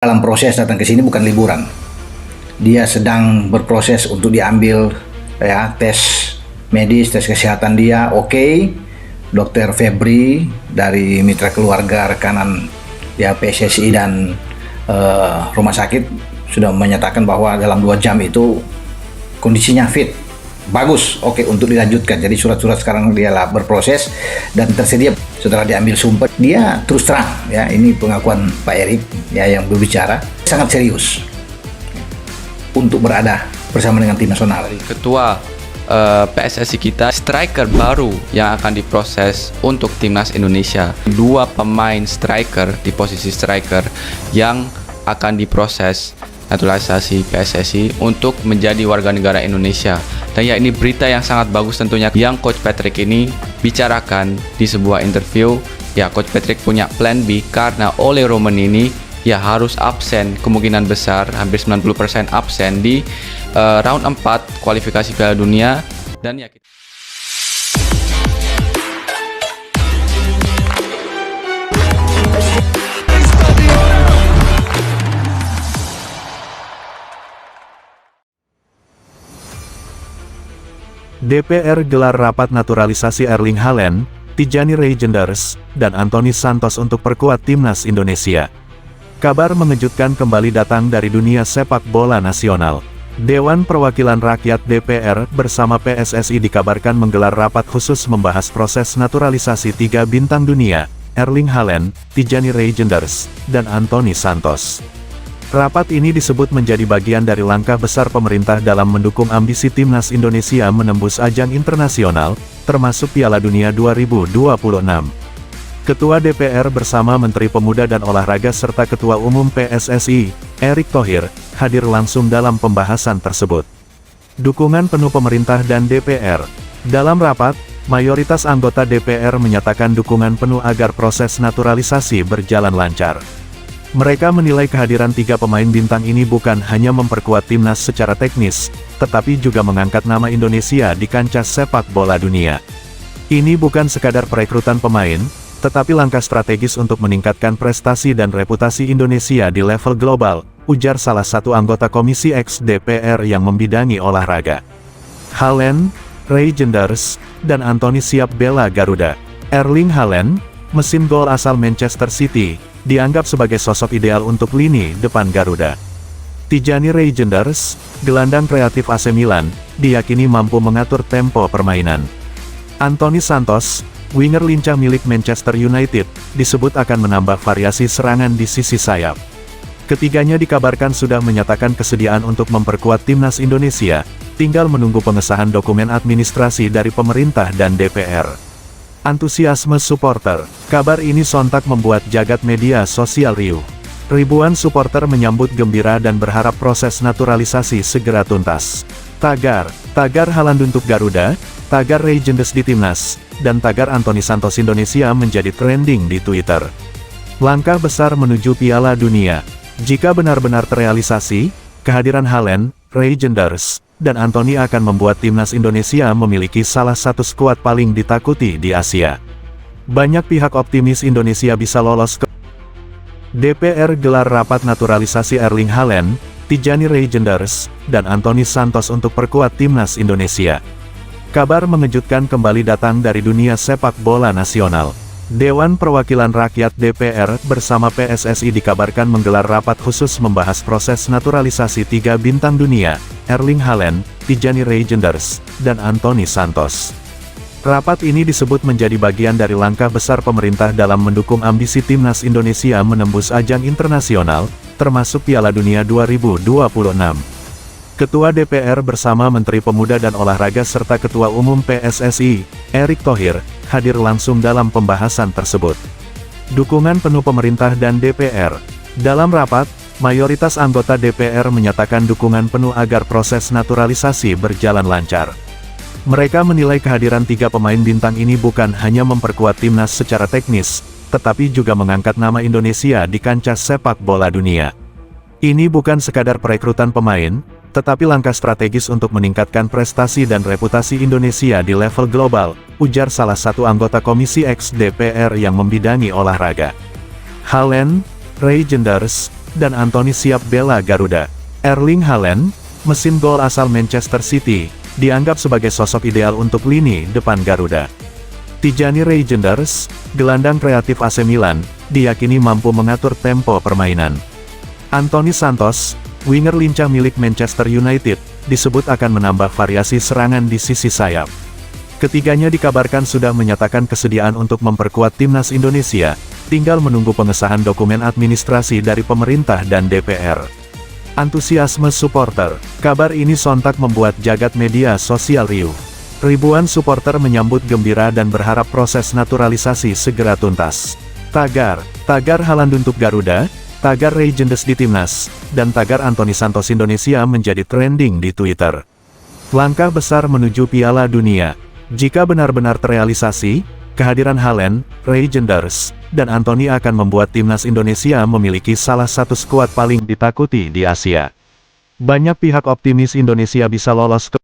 dalam proses datang ke sini bukan liburan. Dia sedang berproses untuk diambil ya tes medis, tes kesehatan dia. Oke. Dokter Febri dari mitra keluarga rekanan ya PSSI dan rumah sakit sudah menyatakan bahwa dalam 2 jam itu kondisinya fit, bagus, oke untuk dilanjutkan. Jadi surat-surat sekarang dia lah berproses dan tersedia. Setelah diambil sumpah, dia terus terang ya, ini pengakuan Pak Erik ya yang berbicara sangat serius untuk berada bersama dengan tim nasional. Ketua PSSI kita, striker baru yang akan diproses untuk timnas Indonesia. 2 pemain striker di posisi striker yang akan diproses naturalisasi PSSI untuk menjadi warga negara Indonesia. Dan ya, ini berita yang sangat bagus tentunya yang Coach Patrick ini bicarakan di sebuah interview. Ya, Coach Patrick punya plan B karena Ole Roman ini ya harus absen, kemungkinan besar hampir 90% absen di round 4 kualifikasi Piala Dunia. Dan ya DPR gelar rapat naturalisasi Erling Haaland, Tijani Reijenders, dan Anthony Santos untuk perkuat timnas Indonesia. Kabar mengejutkan kembali datang dari dunia sepak bola nasional. Dewan Perwakilan Rakyat DPR bersama PSSI dikabarkan menggelar rapat khusus membahas proses naturalisasi 3 bintang dunia, Erling Haaland, Tijani Reijenders, dan Anthony Santos. Rapat ini disebut menjadi bagian dari langkah besar pemerintah dalam mendukung ambisi timnas Indonesia menembus ajang internasional, termasuk Piala Dunia 2026. Ketua DPR bersama Menteri Pemuda dan Olahraga serta Ketua Umum PSSI, Erick Thohir, hadir langsung dalam pembahasan tersebut. Dukungan penuh pemerintah dan DPR. Dalam rapat, mayoritas anggota DPR menyatakan dukungan penuh agar proses naturalisasi berjalan lancar. Mereka menilai kehadiran 3 pemain bintang ini bukan hanya memperkuat timnas secara teknis, tetapi juga mengangkat nama Indonesia di kancah sepak bola dunia. Ini bukan sekadar perekrutan pemain, tetapi langkah strategis untuk meningkatkan prestasi dan reputasi Indonesia di level global, ujar salah satu anggota Komisi X DPR yang membidangi olahraga. Haaland, Reijenders, dan Anthony siap bela Garuda. Erling Haaland, mesin gol asal Manchester City, dianggap sebagai sosok ideal untuk lini depan Garuda. Tijani Reijenders, gelandang kreatif AC Milan, diyakini mampu mengatur tempo permainan. Anthony Santos, winger lincah milik Manchester United, disebut akan menambah variasi serangan di sisi sayap. Ketiganya dikabarkan sudah menyatakan kesediaan untuk memperkuat timnas Indonesia, tinggal menunggu pengesahan dokumen administrasi dari pemerintah dan DPR. Antusiasme supporter. Kabar ini sontak membuat jagat media sosial riuh. Ribuan supporter menyambut gembira dan berharap proses naturalisasi segera tuntas. Tagar Haaland untuk Garuda, tagar Reijenders di timnas, dan tagar Anthony Santos Indonesia menjadi trending di Twitter. Langkah besar menuju Piala Dunia. Jika benar-benar terrealisasi, kehadiran Haaland, Reijenders, dan Anthony akan membuat timnas Indonesia memiliki salah satu skuad paling ditakuti di Asia. Banyak pihak optimis Indonesia bisa lolos ke DPR gelar rapat naturalisasi Erling Haaland, Tijani Reijenders, dan Anthony Santos untuk perkuat timnas Indonesia. Kabar mengejutkan kembali datang dari dunia sepak bola nasional. Dewan Perwakilan Rakyat DPR bersama PSSI dikabarkan menggelar rapat khusus membahas proses naturalisasi 3 bintang dunia, Erling Haaland, Tijani Reijenders, dan Anthony Santos. Rapat ini disebut menjadi bagian dari langkah besar pemerintah dalam mendukung ambisi timnas Indonesia menembus ajang internasional, termasuk Piala Dunia 2026. Ketua DPR bersama Menteri Pemuda dan Olahraga serta Ketua Umum PSSI, Erick Thohir, hadir langsung dalam pembahasan tersebut. Dukungan penuh pemerintah dan DPR. Dalam rapat, mayoritas anggota DPR menyatakan dukungan penuh agar proses naturalisasi berjalan lancar. Mereka menilai kehadiran 3 pemain bintang ini bukan hanya memperkuat timnas secara teknis, tetapi juga mengangkat nama Indonesia di kancah sepak bola dunia. Ini bukan sekadar perekrutan pemain, tetapi langkah strategis untuk meningkatkan prestasi dan reputasi Indonesia di level global, ujar salah satu anggota Komisi X DPR yang membidangi olahraga. Haaland, Reijenders, dan Anthony siap bela Garuda. Erling Haaland, mesin gol asal Manchester City, dianggap sebagai sosok ideal untuk lini depan Garuda. Tijani Reijnders, gelandang kreatif AC Milan, diyakini mampu mengatur tempo permainan. Anthony Santos, winger lincah milik Manchester United, disebut akan menambah variasi serangan di sisi sayap. Ketiganya dikabarkan sudah menyatakan kesediaan untuk memperkuat timnas Indonesia, tinggal menunggu pengesahan dokumen administrasi dari pemerintah dan DPR. Antusiasme supporter. Kabar ini sontak membuat jagat media sosial riuh. Ribuan supporter menyambut gembira dan berharap proses naturalisasi segera tuntas. Tagar Haaland untuk Garuda, tagar Reijnders di timnas, dan tagar Anthony Santos Indonesia menjadi trending di Twitter. Langkah besar menuju Piala Dunia. Jika benar-benar terrealisasi, kehadiran Haaland, Reijnders, dan Anthony akan membuat timnas Indonesia memiliki salah satu skuad paling ditakuti di Asia. Banyak pihak optimis Indonesia bisa lolos ke